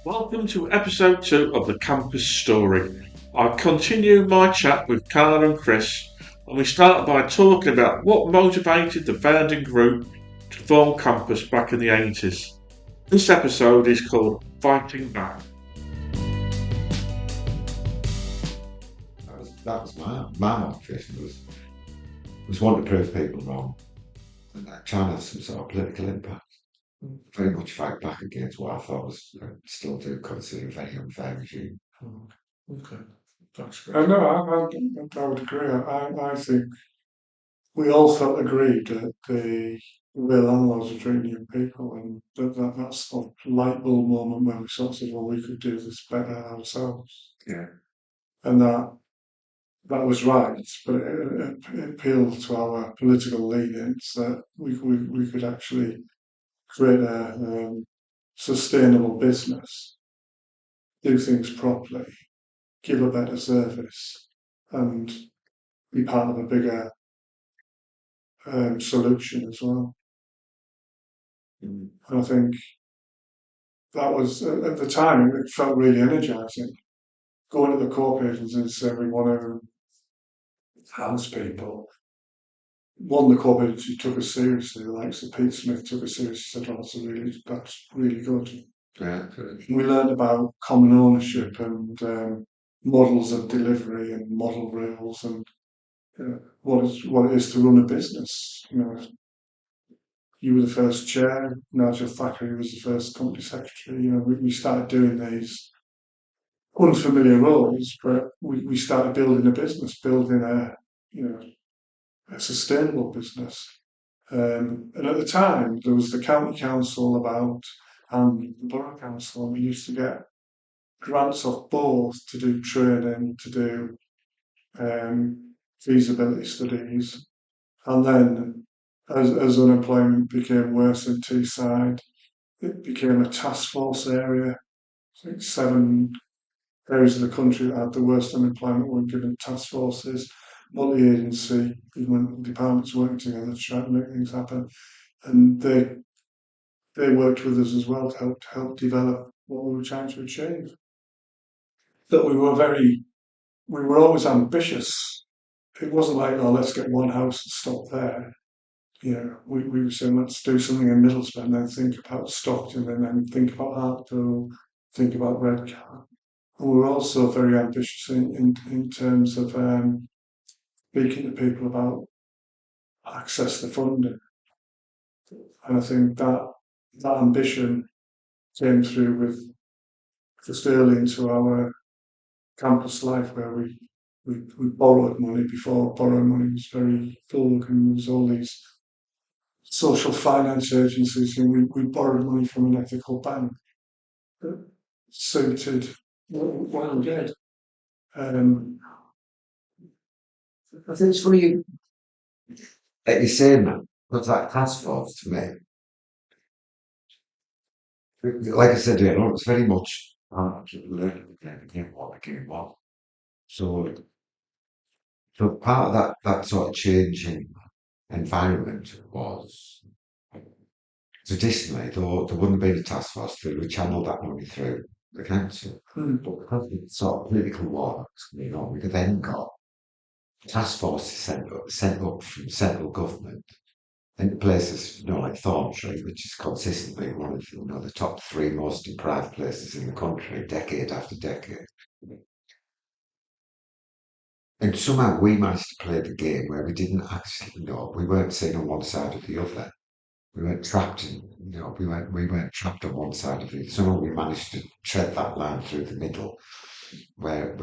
Welcome to episode 2 of The Campus Story. I continue my chat with Carl and Chris, and we start by talking about what motivated the founding group to form Campus back in the 80s. This episode is called Fighting Back. That was my motivation was wanting to prove people wrong and trying to have some sort of political impact. Very much fight back against what I thought was still do consider a very unfair regime. Okay, that's I great. know, I would agree. I think we all felt aggrieved that the way landlords were treating young people, and that sort of light bulb moment when we sort of said, well, we could do this better ourselves. Yeah. And that was right, but it appealed to our political leanings that we could actually create a sustainable business, do things properly, give a better service, and be part of a bigger solution as well. Mm. And I think that was at the time it felt really energising. Going to the corporations and saying we want to house people. One, the corporations who took us seriously, the likes of Pete Smith took us seriously, said, "Oh, that's really good." Yeah. We learned about common ownership and models of delivery and model rules and what it is to run a business. You were the first chair, Nigel Thackeray was the first company secretary. We started doing these unfamiliar roles, but we started building a business, building a sustainable business. And at the time, there was the county council about and the borough council, and we used to get grants off both to do training, to do feasibility studies, and then as unemployment became worse in Teesside, it became a task force area. I think 7 areas of the country that had the worst unemployment were given task forces, multi-agency, government departments working together to try to make things happen. And they worked with us as well to help develop what we were trying to achieve. That we were always ambitious. It wasn't like, oh, let's get one house and stop there. We were saying, let's do something in Middlesbrough and then think about Stockton and then think about Hartlepool, think about Redcar. And we were also very ambitious in terms of speaking to people about access to funding. And I think that ambition came through with just early into our campus life where we borrowed money before borrowing money was very full and there was all these social finance agencies and we borrowed money from an ethical bank that suited what we did. I think it's funny that you're saying that, because that task force to me, like I said earlier, it's very much learning again what the game was. So, part of that sort of changing environment was traditionally, though there wouldn't have been a task force, they would channel that money through the council. But because of the sort of political war that was going on, we then got task forces sent up from central government into places, like Thorntree, which is consistently one of the top 3 most deprived places in the country, decade after decade. And somehow we managed to play the game where we didn't actually we weren't sitting on one side or the other. We weren't trapped in, we weren't trapped on one side of it. Somehow we managed to tread that line through the middle, where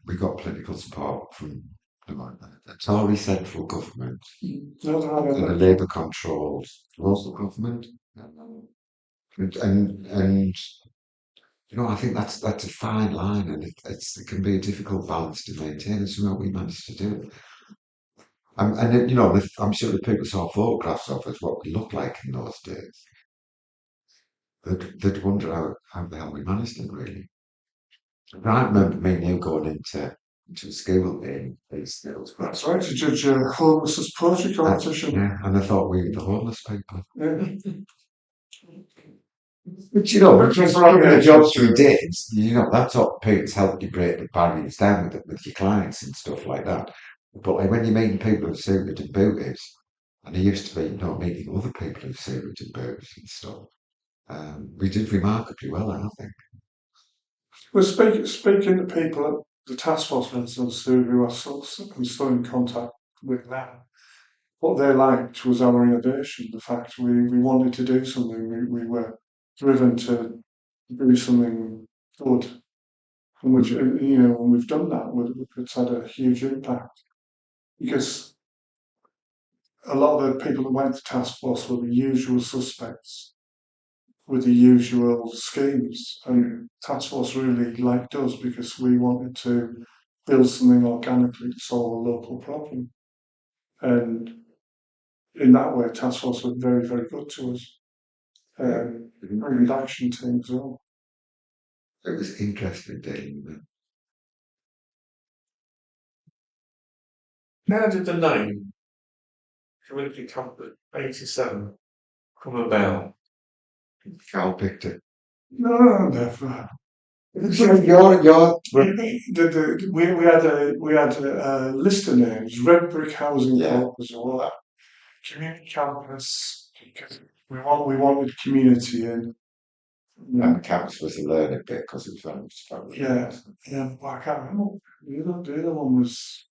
we got political support from the Tory central government and the Labour-controlled local government, and I think that's a fine line, and it can be a difficult balance to maintain. And somehow we managed to do it. I'm sure the people saw photographs of us, what we looked like in those days. They'd wonder how the hell we managed it, really. I remember me and you going into school in these skills. That's right, to judge a homelessness poetry competition. Yeah, and I thought we were the homeless people. Yeah. But you know, Just just for some of the aviation jobs we tourism. did, you know, that's what Pete's helped you break the barriers down with your clients and stuff like that. But like when you're meeting people who suited and booted, and he used to be, you know, meeting other people who suited and booted and stuff, we did remarkably well, I think. Well, speaking to people at the task force, for instance, who I'm still in contact with now, what they liked was our innovation, the fact we wanted to do something, we were driven to do something good, and which, you know, when we've done that, it's had a huge impact because a lot of the people that went to task force were the usual suspects with the usual schemes, and task force really liked us because we wanted to build something organically to solve a local problem, and in that way, task force were very, very good to us. Reduction team as well. It was interesting dealing with them. How did the name Community Comfort 87 come about? Carl picked it. No, never. You're We had a list of names: Red Brick Housing yeah. Corp was all that. Community campus because we wanted community in. And the campus was the learning bit because it was very much about the Yeah, yeah. But I can't remember. The other one was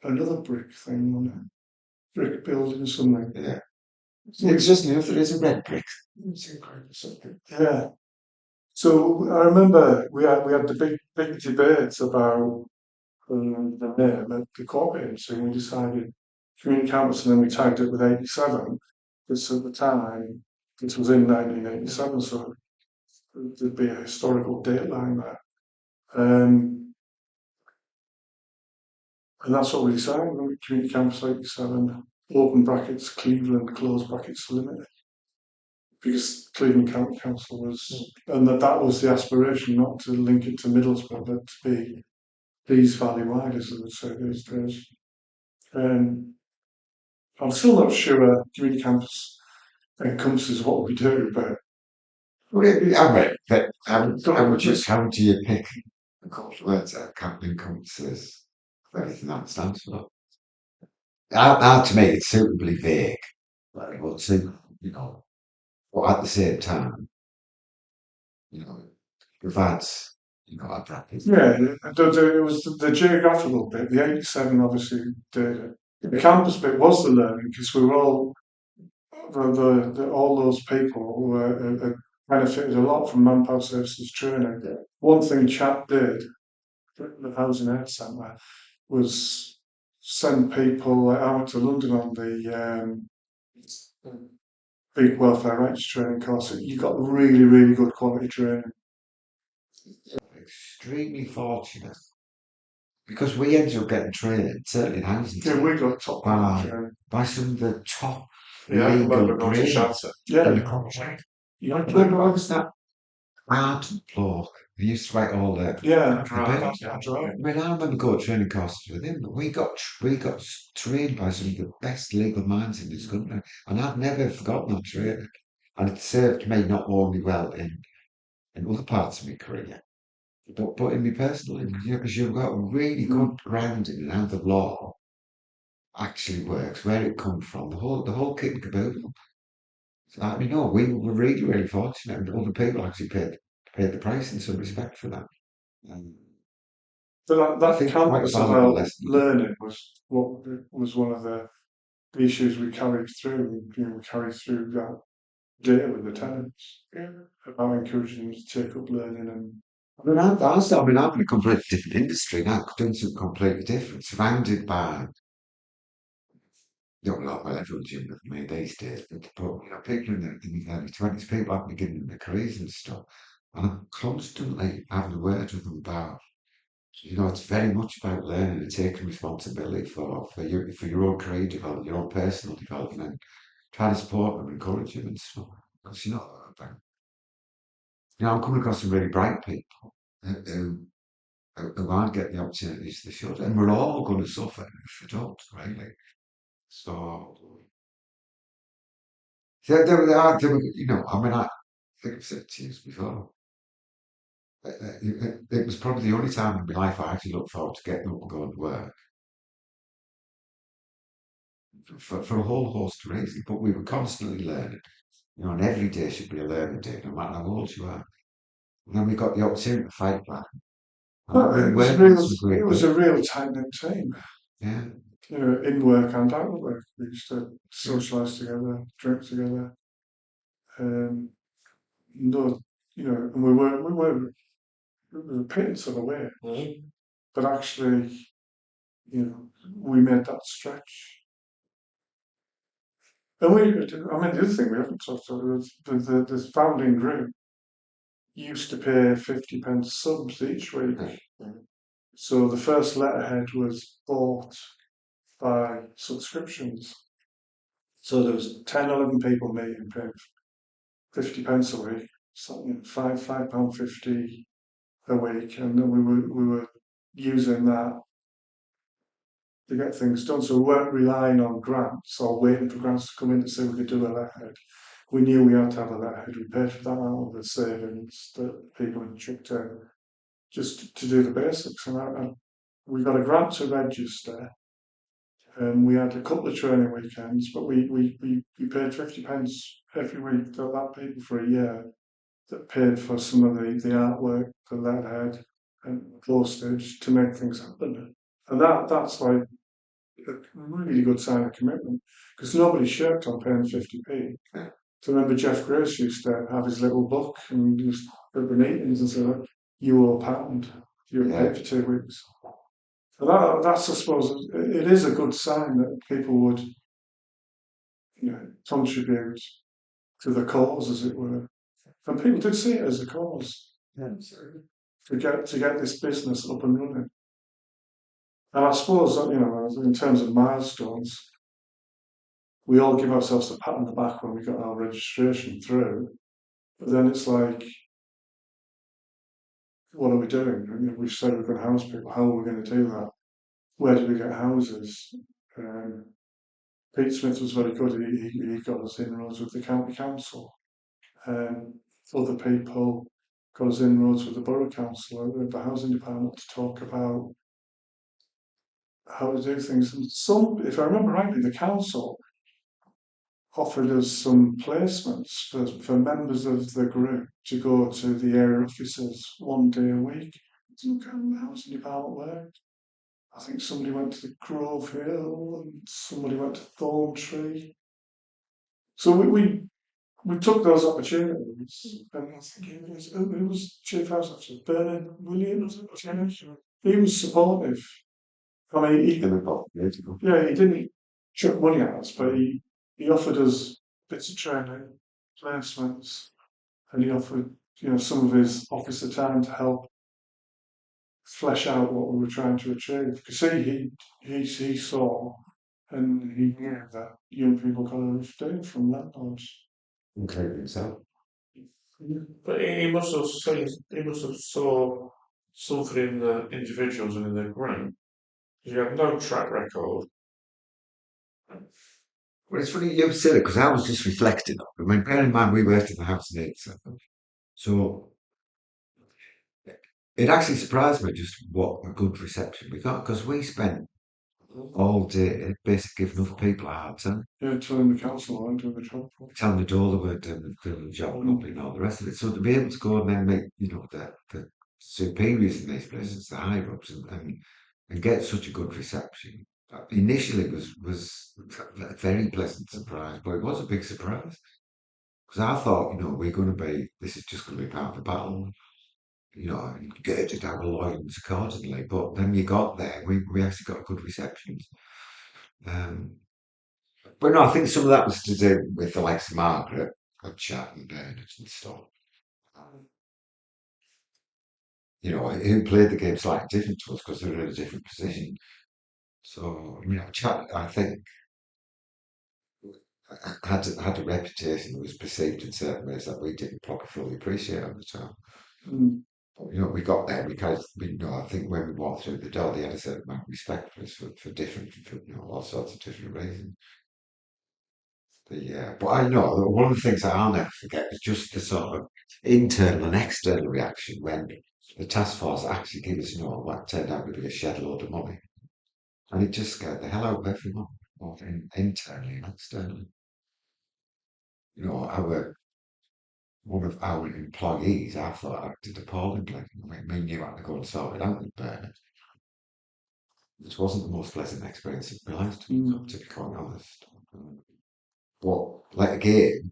another brick thing, wasn't it? Brick building something. Yeah. It's just new if there is a red brick. It's incredible something. Yeah. So I remember we had the big debates about the name at the court agency, and we decided community campus, and then we tagged it with 87. Because at the time, this was in 1987, so there'd be a historical dateline there. And that's what we decided. Community campus 87, open brackets Cleveland, close brackets Limited. Because Cleveland County Council was, and that was the aspiration, not to link it to Middlesbrough, but to be Tees Valley wide, as they would say these days. I'm still not sure community campus encompasses what we do, but I mean, but how do you pick a couple of words that encompasses everything that stands for? To me, it's suitably vague. Like, well, you know, but at the same time, you know, provides, you know, a practice. yeah, it was the geographical bit. The 87 obviously did it. The campus bit was the learning because we were all all those people were benefited a lot from manpower services training. One thing CHAP did, the Housing Aid Centre, was send people. Like, I went to London on the big welfare rights training course. You got really, really good quality training. Extremely fortunate because we ended up getting trained, certainly in housing, Yeah, we got top quality training. by some of the top Yeah, I can legal remember going to brains shelter. in Yeah, the country. yeah, What was that ardent bloke? He used to write all the yeah, Right. that's right. I mean, I remember going training courses with him, but we got trained by some of the best legal minds in this country, and I've never forgotten that training. And it served me not only well in other parts of my career, but in my personal life, because you've got a really good grounding in how the law actually works, where it comes from, the whole kit and caboodle. So, I mean, no, we were really, really fortunate, and other people actually paid the price in some respect for that. Um, But I that think quite a campus valuable about lesson. learning was one of the issues we carried through. We carried through that data with the tenants about encouraging them to take up learning and I'm in a completely different industry now, doing something completely different, surrounded by, you know, well, everyone's younger than me these days, but you know, people in their early 20s, people are beginning their careers and stuff. And I'm constantly having a word with them about, you know, it's very much about learning and taking responsibility for your own career development, your own personal development, and trying to support them, encourage them and stuff. Because, I'm coming across some really bright people who aren't getting the opportunities they should, and we're all going to suffer if we don't, really. So, there were, you know, I mean, think I've said it to you before. It was probably the only time in my life I actually looked forward to getting up and going to work for a whole host of reasons. But we were constantly learning, and every day should be a learning day, no matter how old you are. And then we got the opportunity to fight back. But And it was working was a it great was bit. a real tight knit team. Yeah, In work and out of work, we used to yeah, socialise together, drink together. Um, no, and we were pittance of a way, but actually, we made that stretch. And I mean, the other thing we haven't talked about was the founding group used to pay 50 pence subs each week. yeah. So the first letterhead was bought by subscriptions. So there was 10, 11 people meeting, paying 50 pence a week, something £5.50 a week, and then we were using that to get things done. So we weren't relying on grants or waiting for grants to come in to say we could do a letterhead. We knew we had to have a letterhead. We paid for that out of the savings that people had chucked in just to do the basics. And we got a grant to register. And we had a couple of training weekends, but we paid 50 pence every week to that people for a year that paid for some of the artwork, the letterhead and postage to make things happen. And that's like a really good sign of commitment because nobody shirked on paying 50p. So I remember Jeff Grace used to have his little book and used to go to meetings and say, "Look, you owe a pound, you're paid for 2 weeks." And that's, I suppose, it is a good sign that people would, contribute to the cause, as it were. And people did see it as a cause. Yeah. To get this business up and running. And I suppose that, in terms of milestones, we all give ourselves a pat on the back when we got our registration through. But then it's like, what are we doing? We've said we're going to house people. How are we going to do that? Where do we get houses? Um, Pete Smith was very good. He got us inroads with the county council. Um, Other people got us inroads with the borough council, with the housing department to talk about how to do things. And if I remember rightly, the council offered us some placements for members of the group to go to the area offices 1 day a week to look how the housing department worked. I think somebody went to Grove Hill and somebody went to Thorntree. So we took those opportunities, and I think it was Chief House Officer Bernard Williams. He was supportive. I mean, he didn't chuck money at us, but he offered us bits of training, placements, and he offered some of his officer time to help flesh out what we were trying to achieve. Because he saw and he knew that young people got a day from landlords. Including himself. But he must have saw something in the individuals and in the group. You have no track record. Well, it's funny you said it because I was just reflecting on it. I mean, bear in mind we worked in the house in Aids, so it actually surprised me just what a good reception we got because we spent all day basically giving other people a hard time. Yeah, telling the council I'm doing the job for. Telling the door they weren't doing the job properly and all the rest of it. So to be able to go and then meet, the superiors in these places, the higher ups, and get such a good reception. Initially was a very pleasant surprise, but it was a big surprise because I thought, this is just going to be part of the battle, and get it down the loins accordingly. But then you got there, we actually got a good reception. But no, I think some of that was to do with the likes of Margaret and chat and Bernard and stuff. Who played the game slightly different to us because they were in a different position. So, chat, I think, had a reputation that was perceived in certain ways that we didn't probably fully appreciate at the time. But, we got there because I think when we walked through the door, they had a certain amount of respect for us for all sorts of different reasons. But I know that one of the things that I'll never forget is just the sort of internal and external reaction when the task force actually gave us, what turned out to be a shed load of money. And it just scared the hell out of everyone, both internally and externally. One of our employees, I thought, acted appallingly. I mean, we knew how to go and sort it out with Bernard. It wasn't the most pleasant experience of my life, to be quite honest. But, like, again,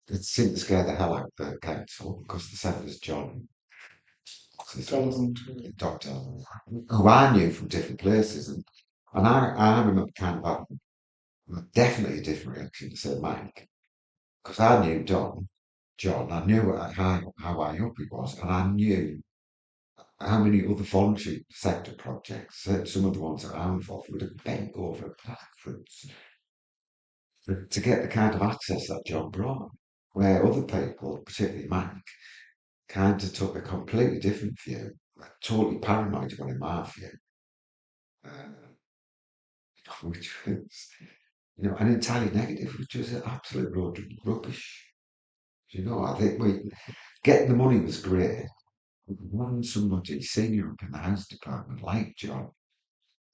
it seemed to scare the hell out of the council because the said was John, Doctor, who I knew from different places. And I remember kind of having definitely a different reaction to say Mike. Because I knew John, I knew how high up he was, and I knew how many other voluntary sector projects, some of the ones that I'm involved would have bent over backwards to get the kind of access that John brought, where other people, particularly Mike, kind of took a completely different view, a totally paranoid one in my view, uh, which was, an entirely negative, which was an absolute rubbish. I think getting the money was great. When somebody senior up in the house department like John,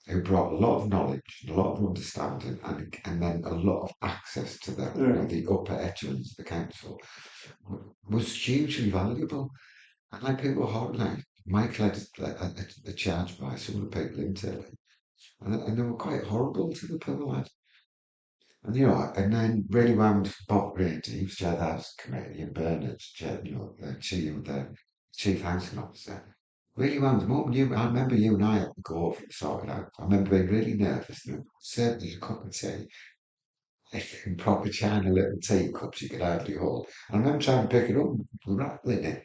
who brought a lot of knowledge, a lot of understanding, and then a lot of access to the upper echelons of the council, was hugely valuable. And like people were horrible. Mike led a charge by some of the people internally, and they were quite horrible to the poor lad. And then really wound Bob Grady, who was chair of the House Committee, and Bernard, the chief housing officer, really wound them up. I remember you and I had to go over and sort it out. I remember being really nervous and certainly a cup of tea. In proper China little teacups you could hardly hold. I remember trying to pick it up, rattling it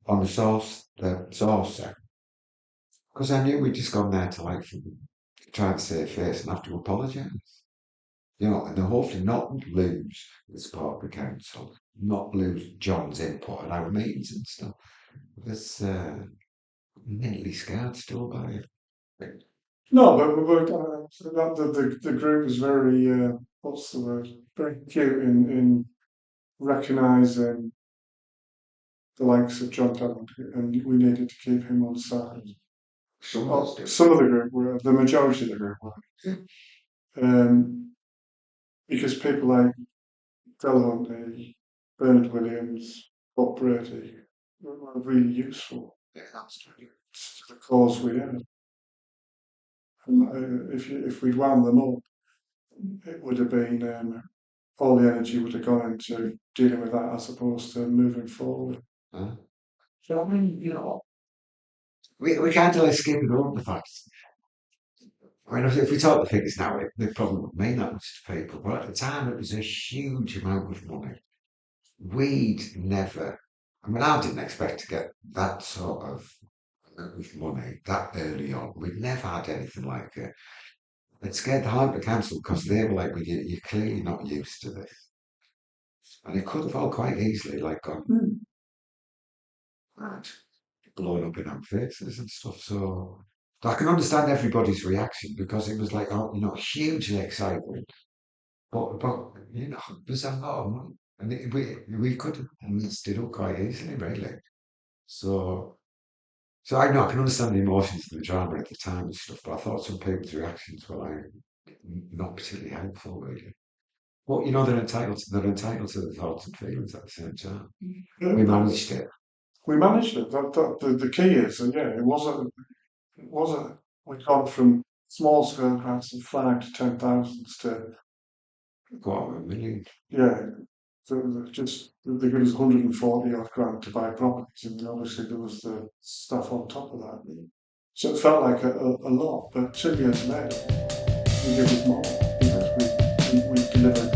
on the saucer. Because I knew we'd just gone there to try and save face and have to apologise. And hopefully not lose the support of the council, not lose John's input and our meetings and stuff. Because mentally scarred still by it. No, but the group was very, what's the word? Very cute in recognising the likes of John Talent, and we needed to keep him on side. Some of the group were, the majority of the group were. Because people like Delahunty, Bernard Williams, Bob Brady were really useful to the cause we had. And if we'd wound them up, it would have been all the energy would have gone into dealing with that as opposed to moving forward. So I mean, we can't really skip over the facts. I mean, if we talk the figures now, they probably wouldn't mean that much to people, but at the time it was a huge amount of money. We'd never, I didn't expect to get that sort of amount of money that early on. We'd never had anything like it. It scared the heart of the council because they were like, you're clearly not used to this. And it could have all quite easily gone, mad, blown up in our faces and stuff. So I can understand everybody's reaction because it was hugely exciting. But there's a lot of money. And we could have messed it up quite easily, really. So I know I can understand the emotions and the drama at the time and stuff, but I thought some people's reactions were not particularly helpful, really. But they're entitled to the thoughts and feelings at the same time. We managed it. We managed it. The key is, it wasn't. We'd gone from small scale grants of 5 to 10,000 to $250,000. Yeah, so they gave us 140 odd grand to buy properties, and then obviously there was the stuff on top of that. So it felt like a lot, but 2 years later, we gave us more because we delivered